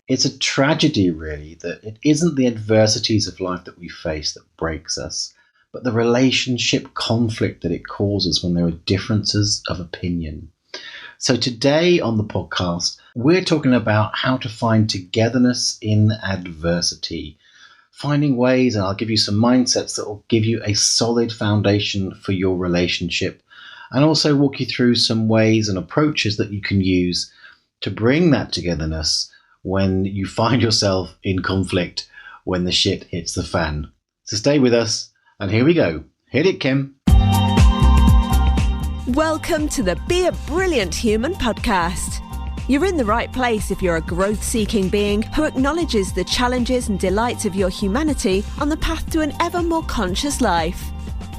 It's a tragedy, really, that it isn't the adversities of life that we face that breaks us, but the relationship conflict that it causes when there are differences of opinion. So today on the podcast, we're talking about how to find togetherness in adversity, finding ways, and I'll give you some mindsets that will give you a solid foundation for your relationship, and also walk you through some ways and approaches that you can use to bring that togetherness when you find yourself in conflict, when the shit hits the fan. So stay with us, and here we go. Hit it, Kim. Welcome to the Be a Brilliant Human podcast. You're in the right place if you're a growth-seeking being who acknowledges the challenges and delights of your humanity on the path to an ever more conscious life.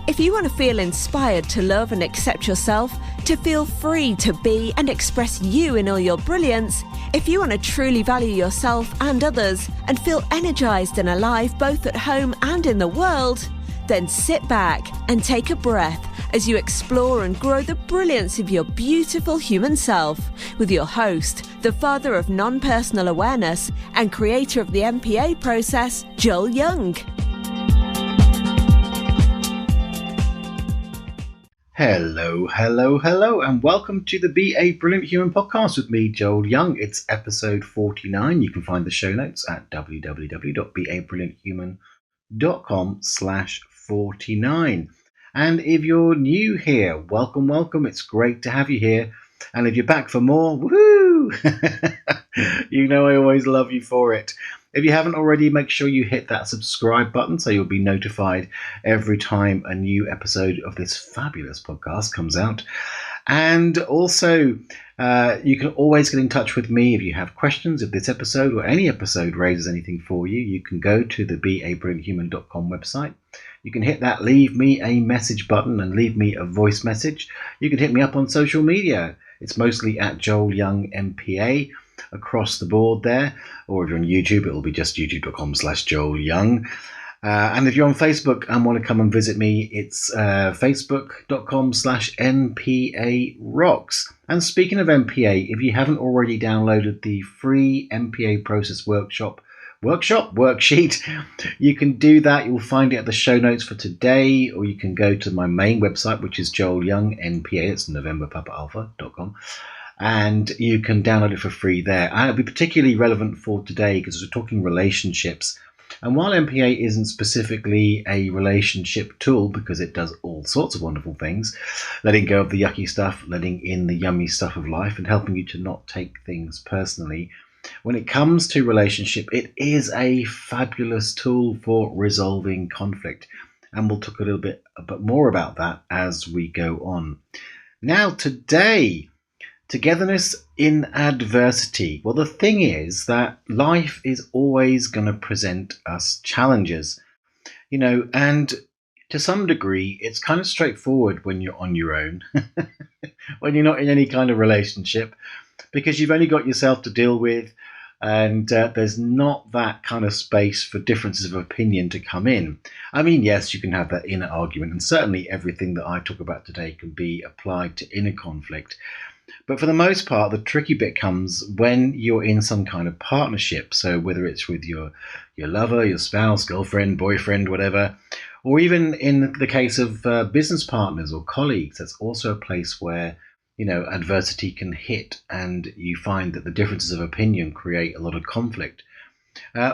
If you want to feel inspired to love and accept yourself, to feel free to be and express you in all your brilliance, if you want to truly value yourself and others and feel energized and alive both at home and in the world, then sit back and take a breath as you explore and grow the brilliance of your beautiful human self with your host, the father of non-personal awareness and creator of the MPA process, Joel Young. Hello, and welcome to the Be a Brilliant Human podcast with me, Joel Young. It's episode 49. You can find the show notes at www.beabrillianthuman.com/49. And if you're new here, welcome. It's great to have you here. And if you're back for more, woohoo! You know I always love you for it. If you haven't already, make sure you hit that subscribe button so you'll be notified every time a new episode of this fabulous podcast comes out. And also, you can always get in touch with me if you have questions. If this episode or any episode raises anything for you, you can go to the BABHhuman.com website. You can hit that leave me a message button and leave me a voice message. You can hit me up on social media. It's mostly at Joel Young MPA across the board there. Or if you're on YouTube, it'll be just youtube.com/Joel Young. And if you're on Facebook and want to come and visit me, it's facebook.com/NPA Rocks. And speaking of MPA, if you haven't already downloaded the free MPA process worksheet, you can do that. You'll find it at the show notes for today, or you can go to my main website, which is Joel Young NPA. It's NovemberPapaAlpha.com. And you can download it for free there. And it'll be particularly relevant for today because we're talking relationships. And while MPA isn't specifically a relationship tool, because it does all sorts of wonderful things, letting go of the yucky stuff, letting in the yummy stuff of life, and helping you to not take things personally, when it comes to relationship, it is a fabulous tool for resolving conflict. And we'll talk a little bit more about that as we go on. Now, today, togetherness in adversity. Well, the thing is that life is always going to present us challenges, and to some degree, it's kind of straightforward when you're on your own, when you're not in any kind of relationship, because you've only got yourself to deal with, and there's not that kind of space for differences of opinion to come in. I mean, yes, you can have that inner argument, and certainly everything that I talk about today can be applied to inner conflict. But for the most part, the tricky bit comes when you're in some kind of partnership. So whether it's with your lover, your spouse, girlfriend, boyfriend, whatever, or even in the case of business partners or colleagues, that's also a place where, adversity can hit and you find that the differences of opinion create a lot of conflict.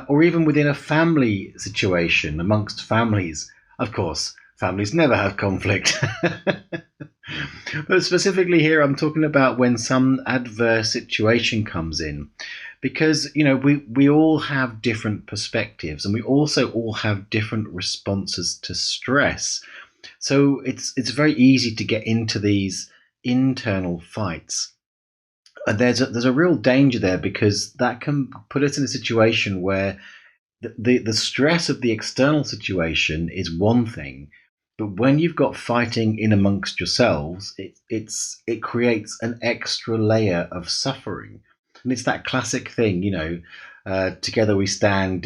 Or even within a family situation, amongst families. Of course, families never have conflict. But specifically here, I'm talking about when some adverse situation comes in, because, we all have different perspectives and we also all have different responses to stress. So it's very easy to get into these internal fights. And there's a real danger there, because that can put us in a situation where the stress of the external situation is one thing. But when you've got fighting in amongst yourselves, it creates an extra layer of suffering. And it's that classic thing, together we stand,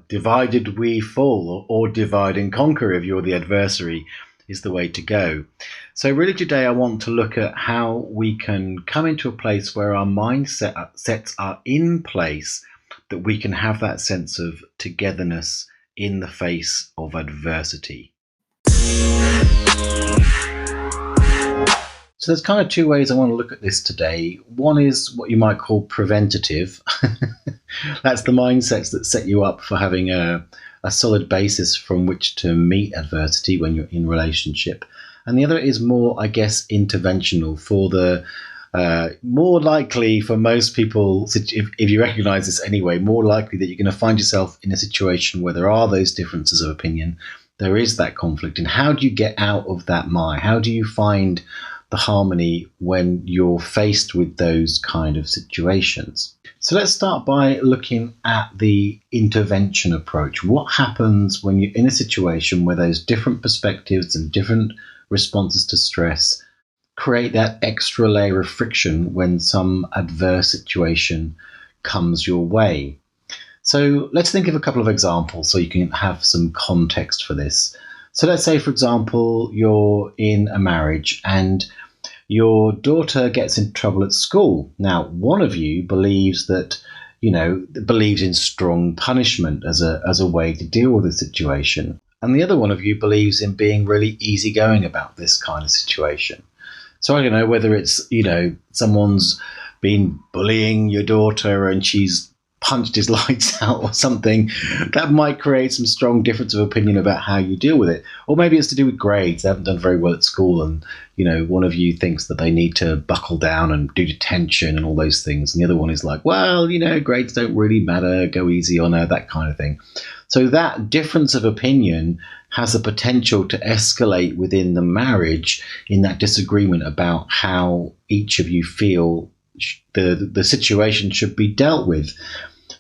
divided we fall, or divide and conquer if you're the adversary, is the way to go. So really today I want to look at how we can come into a place where our mindsets are in place, that we can have that sense of togetherness in the face of adversity. So there's kind of two ways I want to look at this today. One is what you might call preventative. That's the mindsets that set you up for having a solid basis from which to meet adversity when you're in relationship. And the other is more, I guess, interventional for the more likely for most people, if you recognize this anyway, more likely that you're going to find yourself in a situation where there are those differences of opinion, there is that conflict. And how do you get out of that mire? How do you find the harmony when you're faced with those kind of situations? So let's start by looking at the intervention approach. What happens when you're in a situation where those different perspectives and different responses to stress create that extra layer of friction when some adverse situation comes your way? So let's think of a couple of examples so you can have some context for this. So let's say, for example, you're in a marriage and your daughter gets in trouble at school. Now, one of you believes that, believes in strong punishment as a way to deal with the situation. And the other one of you believes in being really easygoing about this kind of situation. So I don't know whether it's, someone's been bullying your daughter and she's punched his lights out or something. That might create some strong difference of opinion about how you deal with it. Or maybe it's to do with grades. They haven't done very well at school and, one of you thinks that they need to buckle down and do detention and all those things. And the other one is like, well, grades don't really matter, go easy on her, that kind of thing. So that difference of opinion has the potential to escalate within the marriage in that disagreement about how each of you feel the situation should be dealt with.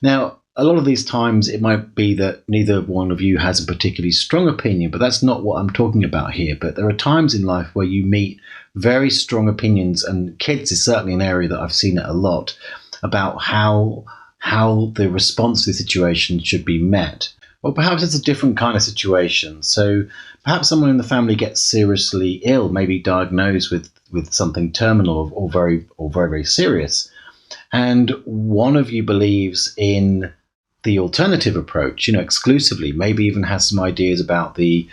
Now, a lot of these times it might be that neither one of you has a particularly strong opinion, but that's not what I'm talking about here. But there are times in life where you meet very strong opinions, and kids is certainly an area that I've seen it a lot, about how the response to the situation should be met. Or perhaps it's a different kind of situation. So perhaps someone in the family gets seriously ill, maybe diagnosed with something terminal or very, very serious. And one of you believes in the alternative approach, exclusively, maybe even has some ideas about the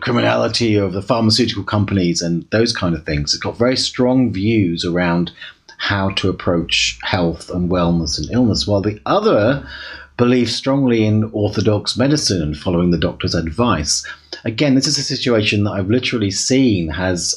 criminality of the pharmaceutical companies and those kind of things. It's got very strong views around how to approach health and wellness and illness, while the other believes strongly in orthodox medicine and following the doctor's advice. Again, this is a situation that I've literally seen has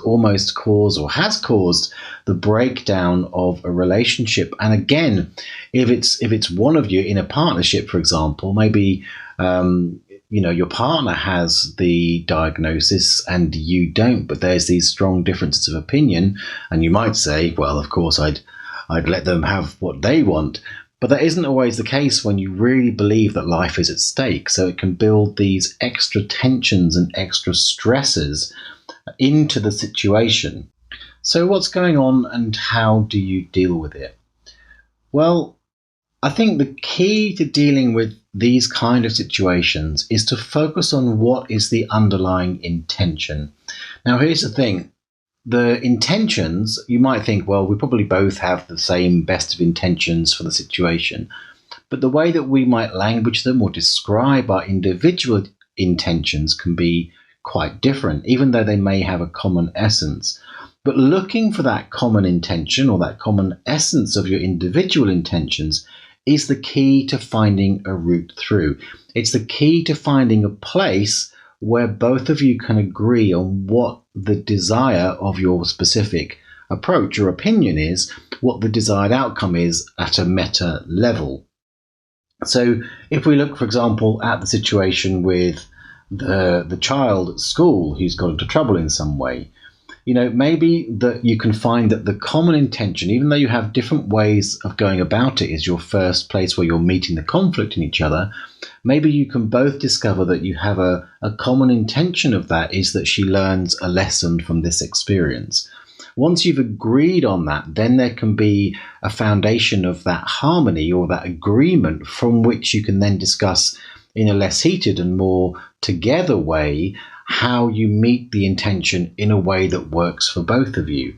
almost caused or has caused the breakdown of a relationship. And again, if it's one of you in a partnership, for example, maybe your partner has the diagnosis and you don't, but there's these strong differences of opinion, and you might say, well, of course I'd let them have what they want. But that isn't always the case when you really believe that life is at stake. So it can build these extra tensions and extra stresses into the situation. So what's going on and how do you deal with it? Well, I think the key to dealing with these kind of situations is to focus on what is the underlying intention. Now, here's the thing. The intentions, you might think, well, we probably both have the same best of intentions for the situation. But the way that we might language them or describe our individual intentions can be quite different, even though they may have a common essence. But looking for that common intention or that common essence of your individual intentions is the key to finding a route through. It's the key to finding a place where both of you can agree on what the desire of your specific approach or opinion is, what the desired outcome is at a meta level. So if we look, for example, at the situation with the child at school who's got into trouble in some way, maybe that you can find that the common intention, even though you have different ways of going about it, is your first place where you're meeting the conflict in each other. Maybe you can both discover that you have a common intention of that is that she learns a lesson from this experience. Once you've agreed on that, then there can be a foundation of that harmony or that agreement from which you can then discuss in a less heated and more together way how you meet the intention in a way that works for both of you.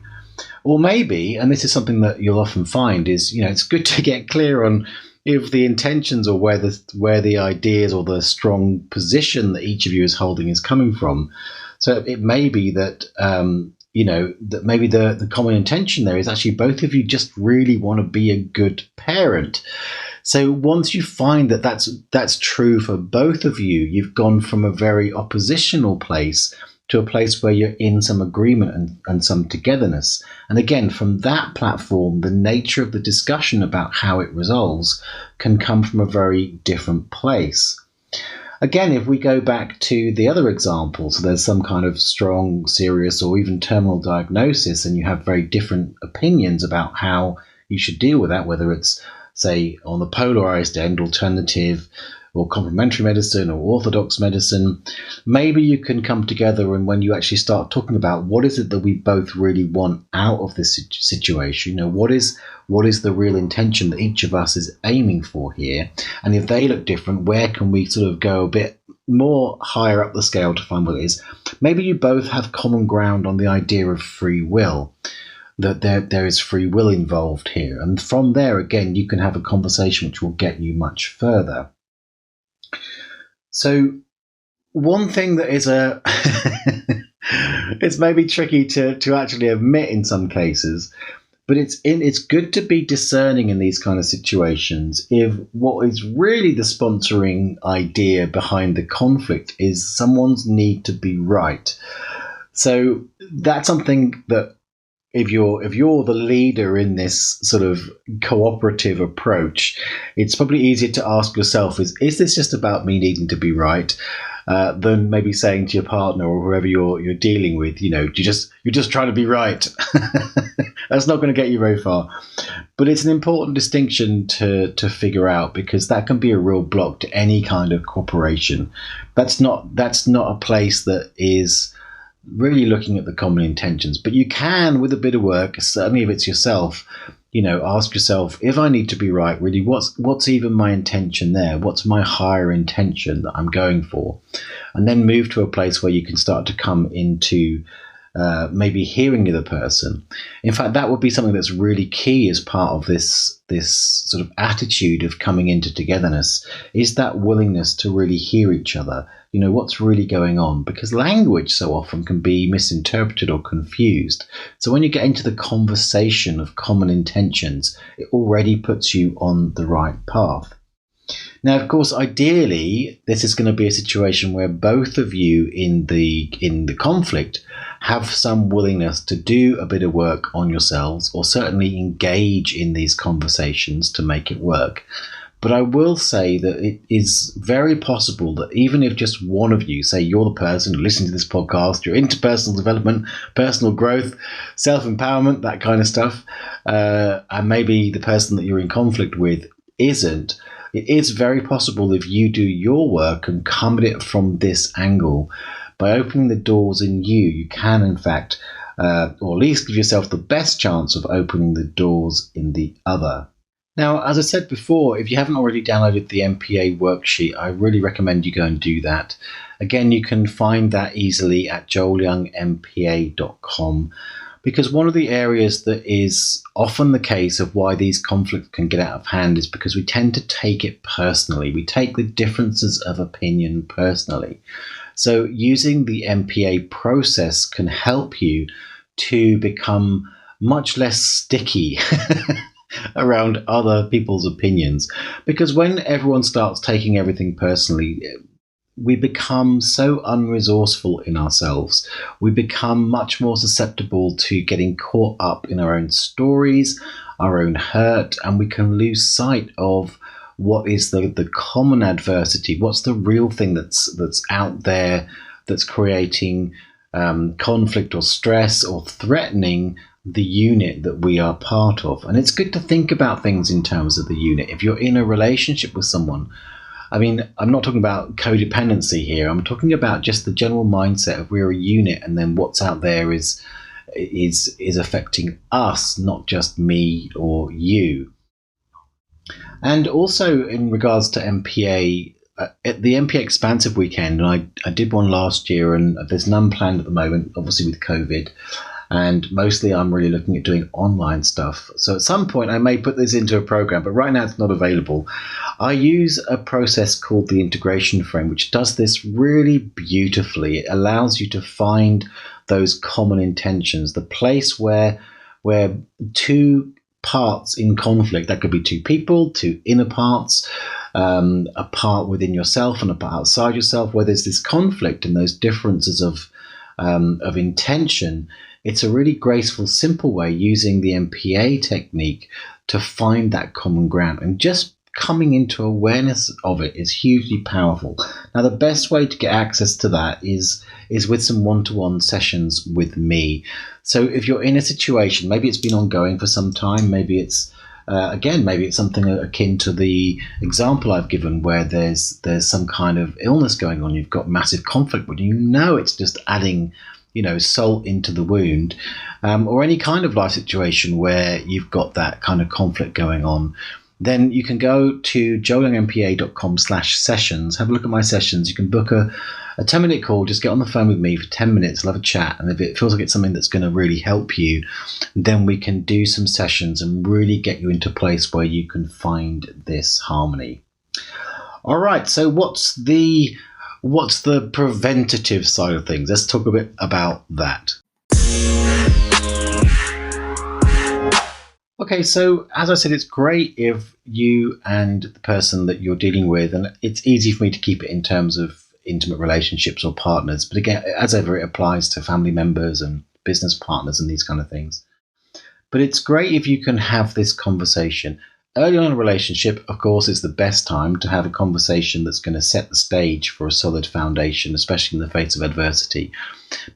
Or maybe, and this is something that you'll often find, is it's good to get clear on if the intentions or where the ideas or the strong position that each of you is holding is coming from. So it may be that that maybe the common intention there is actually both of you just really want to be a good parent. So once you find that that's true for both of you, you've gone from a very oppositional place to a place where you're in some agreement and some togetherness. And again, from that platform, the nature of the discussion about how it resolves can come from a very different place. Again, if we go back to the other examples, so there's some kind of strong, serious, or even terminal diagnosis, and you have very different opinions about how you should deal with that, whether it's, say, on the polarized end, alternative or complementary medicine or orthodox medicine, maybe you can come together, and when you actually start talking about what is it that we both really want out of this situation, what is the real intention that each of us is aiming for here, and if they look different, where can we sort of go a bit more higher up the scale to find what it is. Maybe you both have common ground on the idea of free will, that there is free will involved here, and from there again you can have a conversation which will get you much further. So one thing that is it's maybe tricky to actually admit in some cases, but it's good to be discerning in these kind of situations if what is really the sponsoring idea behind the conflict is someone's need to be right. So that's something that if you're the leader in this sort of cooperative approach, it's probably easier to ask yourself, is this just about me needing to be right, than maybe saying to your partner or whoever you're dealing with, you're just trying to be right. That's not going to get you very far. But it's an important distinction to figure out, because that can be a real block to any kind of cooperation. That's not a place that is really looking at the common intentions. But you can, with a bit of work, certainly if it's yourself, ask yourself, if I need to be right, really, what's even my intention there? What's my higher intention that I'm going for? And then move to a place where you can start to come into maybe hearing the other person. In fact, that would be something that's really key as part of this sort of attitude of coming into togetherness, is that willingness to really hear each other. What's really going on, because language so often can be misinterpreted or confused. So when you get into the conversation of common intentions, it already puts you on the right path. Now, of course, ideally, this is going to be a situation where both of you in the conflict have some willingness to do a bit of work on yourselves, or certainly engage in these conversations to make it work. But I will say that it is very possible that even if just one of you, say you're the person listening to this podcast, you're into personal development, personal growth, self-empowerment, that kind of stuff, and maybe the person that you're in conflict with isn't, it is very possible if you do your work and come at it from this angle, by opening the doors in you can in fact, or at least give yourself the best chance of opening the doors in the other. Now, as I said before, if you haven't already downloaded the MPA worksheet, I really recommend you go and do that. Again, you can find that easily at joelyoungmpa.com, because one of the areas that is often the case of why these conflicts can get out of hand is because we tend to take it personally. We take the differences of opinion personally. So using the MPA process can help you to become much less sticky around other people's opinions, because when everyone starts taking everything personally, we become so unresourceful in ourselves. We become much more susceptible to getting caught up in our own stories, our own hurt, and we can lose sight of what is the common adversity. What's the real thing that's out there that's creating conflict or stress or threatening the unit that we are part of. And it's good to think about things in terms of the unit. If you're in a relationship with someone, I mean, I'm not talking about codependency here. I'm talking about just the general mindset of we're a unit, and then what's out there is affecting us, not just me or you. And also in regards to MPA, at the MPA Expansive Weekend, and I did one last year, and there's none planned at the moment, obviously with COVID. And mostly I'm really looking at doing online stuff. So at some point I may put this into a program, but right now it's not available. I use a process called the integration frame, which does this really beautifully. It allows you to find those common intentions, the place where two parts in conflict, that could be two people, two inner parts, a part within yourself and a part outside yourself, where there's this conflict and those differences of intention. It's a really graceful, simple way using the MPA technique to find that common ground, and just coming into awareness of it is hugely powerful. Now, the best way to get access to that is with some one-to-one sessions with me. So if you're in a situation, maybe it's been ongoing for some time, maybe it's maybe it's something akin to the example I've given, where there's some kind of illness going on, you've got massive conflict, but it's just adding salt into the wound, or any kind of life situation where you've got that kind of conflict going on. Then you can go to joelyoungmpa.com/sessions, have a look at my sessions. You can book a 10-minute call, just get on the phone with me for 10 minutes, we'll have a chat. And if it feels like it's something that's going to really help you, then we can do some sessions and really get you into a place where you can find this harmony. All right, so what's the preventative side of things? Let's talk a bit about that. Okay, so as I said, it's great if you and the person that you're dealing with, and it's easy for me to keep it in terms of intimate relationships or partners, but again, as ever, it applies to family members and business partners and these kind of things. But it's great if you can have this conversation. Early on in a relationship, of course, is the best time to have a conversation that's going to set the stage for a solid foundation, especially in the face of adversity.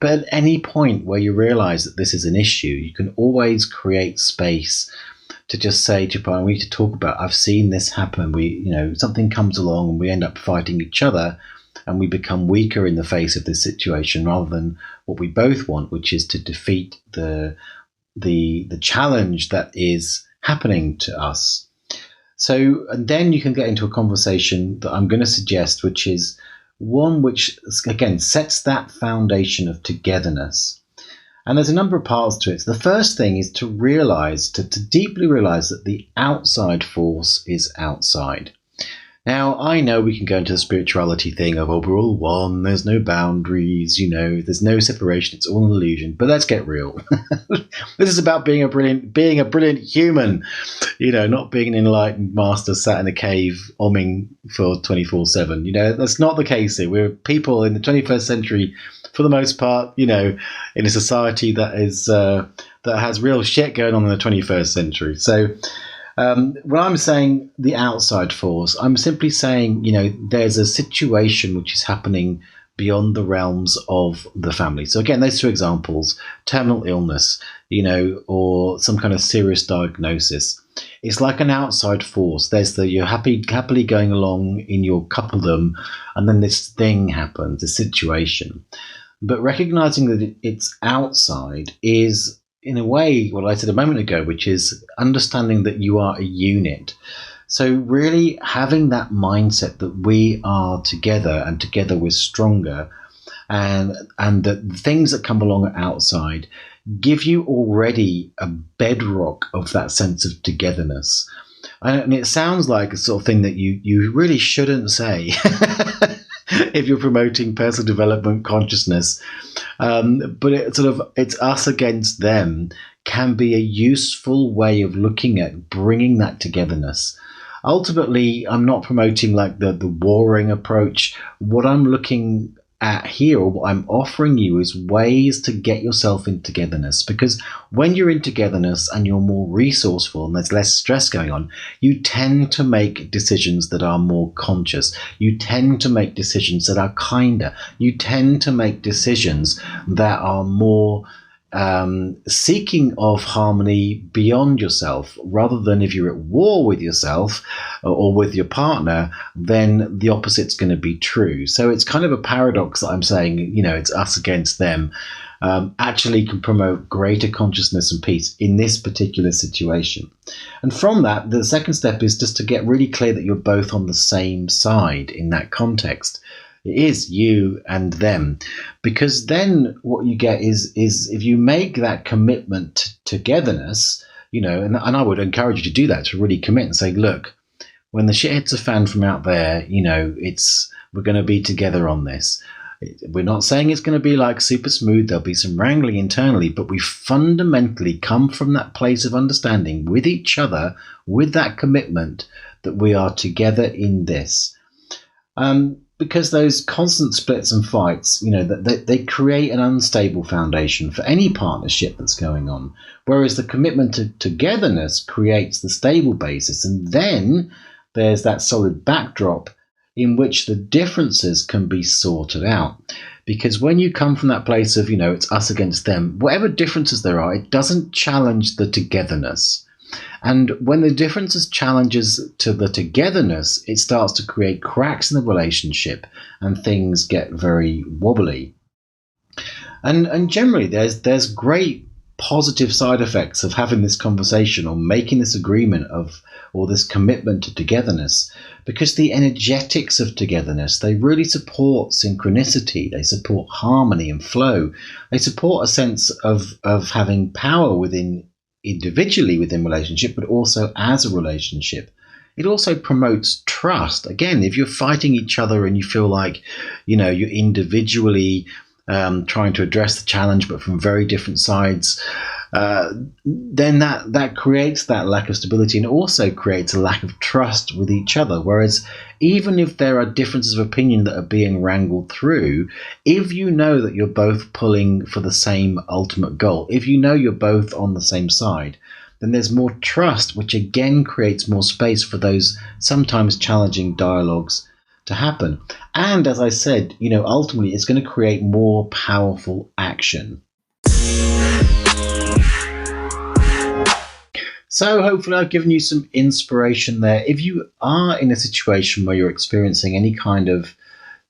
But at any point where you realize that this is an issue, you can always create space to just say to your partner, we need to talk about, I've seen this happen. Something comes along and we end up fighting each other, and we become weaker in the face of this situation, rather than what we both want, which is to defeat the challenge that is happening to us. So, and then you can get into a conversation that I'm going to suggest, which is one which, again, sets that foundation of togetherness. And there's a number of parts to it. So the first thing is to realize, to deeply realize that the outside force is outside. Now, I know we can go into the spirituality thing of, we're all one, there's no boundaries, there's no separation, it's all an illusion. But let's get real. This is about being a brilliant human, not being an enlightened master sat in a cave omming for 24/7. That's not the case here. We're people in the 21st century, for the most part, in a society that has real shit going on in the 21st century. So, when I'm saying the outside force, I'm simply saying, there's a situation which is happening beyond the realms of the family. So again, those two examples, terminal illness, or some kind of serious diagnosis. It's like an outside force. There's you're happily going along in your coupledom, and then this thing happens, this situation. But recognizing that it's outside is, in a way, what I said a moment ago, which is understanding that you are a unit. So really having that mindset that we are together, and together we're stronger, and that the things that come along outside give you already a bedrock of that sense of togetherness. And it sounds like a sort of thing that you really shouldn't say if you're promoting personal development consciousness. But it's us against them can be a useful way of looking at bringing that togetherness. Ultimately, I'm not promoting like the warring approach. What I'm looking at here, or what I'm offering you, is ways to get yourself in togetherness. Because when you're in togetherness and you're more resourceful and there's less stress going on, you tend to make decisions that are more conscious. You tend to make decisions that are kinder. You tend to make decisions that are more seeking of harmony beyond yourself, rather than if you're at war with yourself or with your partner, then the opposite's going to be true. So it's kind of a paradox that I'm saying, it's us against them, actually can promote greater consciousness and peace in this particular situation. And from that, the second step is just to get really clear that you're both on the same side in that context. It is you and them. Because then what you get is if you make that commitment to togetherness, and I would encourage you to do that, to really commit and say, look, when the shit hits a fan from out there, we're going to be together on this. We're not saying it's going to be like super smooth. There'll be some wrangling internally, but we fundamentally come from that place of understanding with each other, with that commitment that we are together in this. Because those constant splits and fights, they create an unstable foundation for any partnership that's going on. Whereas the commitment to togetherness creates the stable basis. And then there's that solid backdrop in which the differences can be sorted out. Because when you come from that place of, it's us against them, whatever differences there are, it doesn't challenge the togetherness. And when the differences challenges to the togetherness, it starts to create cracks in the relationship and things get very wobbly. And generally, there's great positive side effects of having this conversation or making this agreement or this commitment to togetherness, because the energetics of togetherness, they really support synchronicity, they support harmony and flow, they support a sense of having power individually within relationship, but also as a relationship. It also promotes trust. Again, if you're fighting each other and you feel like, you're individually trying to address the challenge, but from very different sides, then that creates that lack of stability and also creates a lack of trust with each other. Whereas even if there are differences of opinion that are being wrangled through, if you know that you're both pulling for the same ultimate goal, if you know you're both on the same side, then there's more trust, which again creates more space for those sometimes challenging dialogues to happen. And as I said, ultimately it's going to create more powerful action. So hopefully I've given you some inspiration there. If you are in a situation where you're experiencing any kind of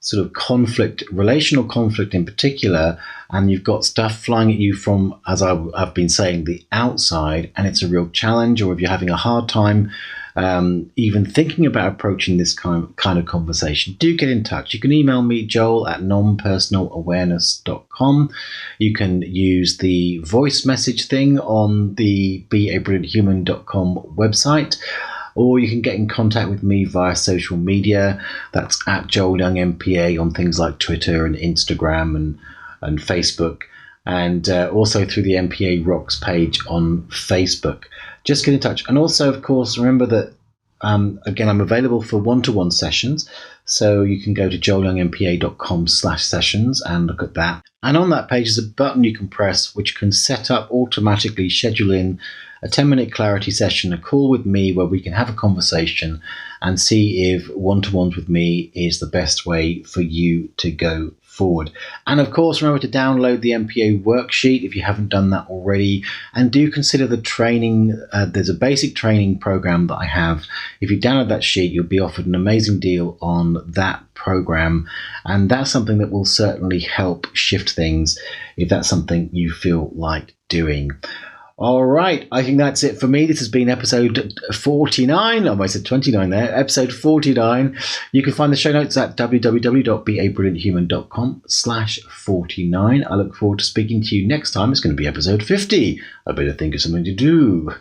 sort of conflict, relational conflict in particular, and you've got stuff flying at you from, as I've been saying, the outside, and it's a real challenge, or if you're having a hard time even thinking about approaching this kind of conversation, do get in touch. You can email me, joel@nonpersonalawareness.com. You can use the voice message thing on the BABHhuman.com website, or you can get in contact with me via social media. That's at Joel Young MPA on things like Twitter and Instagram and Facebook, and also through the MPA Rocks page on Facebook. Just get in touch. And also, of course, remember that, again, I'm available for one-to-one sessions. So you can go to joelyoungmpa.com/sessions and look at that. And on that page is a button you can press, which can set up automatically, schedule in a 10-minute clarity session, a call with me where we can have a conversation and see if one-to-ones with me is the best way for you to go forward. And of course, remember to download the MPA worksheet if you haven't done that already, and do consider the training. There's a basic training program that I have. If you download that sheet, you'll be offered an amazing deal on that program, and that's something that will certainly help shift things if that's something you feel like doing. All right, I think that's it for me. This has been episode 49. I almost said 29 there. Episode 49. You can find the show notes at www.babrillianthuman.com/49. I look forward to speaking to you next time. It's going to be episode 50. I better think of something to do.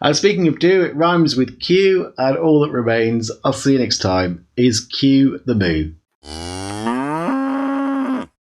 And speaking of do, it rhymes with Q, and all that remains, I'll see you next time, is Q the Moo.